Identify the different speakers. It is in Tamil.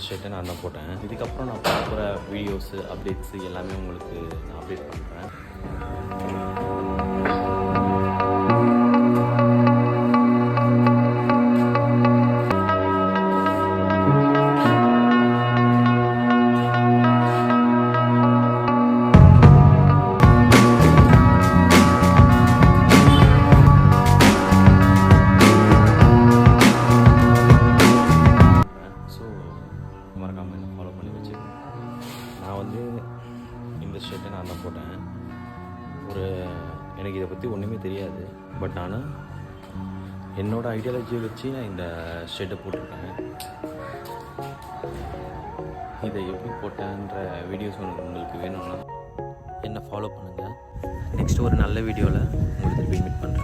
Speaker 1: ஷர்ட்டை நான் தான் போட்டேன். இதுக்கப்புறம் நான் பார்க்குற வீடியோஸு அப்டேட்ஸு எல்லாமே உங்களுக்கு நான் அப்டேட் பண்ணுறேன். மறக்காமல் என்ன ஃபாலோ பண்ணி வச்சுக்கோங்க. நான் வந்து இந்த ஷர்ட்டை நான் தான் போட்டேன். எனக்கு இதை பற்றி ஒன்றுமே தெரியாது. பட் ஆனால் என்னோடய ஐடியாலஜியை வச்சு நான் இந்த ஷர்ட்டை போட்டிருக்கேன். இதை எப்படி போட்டேன்ற வீடியோஸ் உங்களுக்கு வேணும்னா என்னை ஃபாலோ பண்ணுங்கள். நெக்ஸ்ட் ஒரு நல்ல வீடியோவில் உங்களுக்கு திருப்பி மீட் பண்ணுறேன்.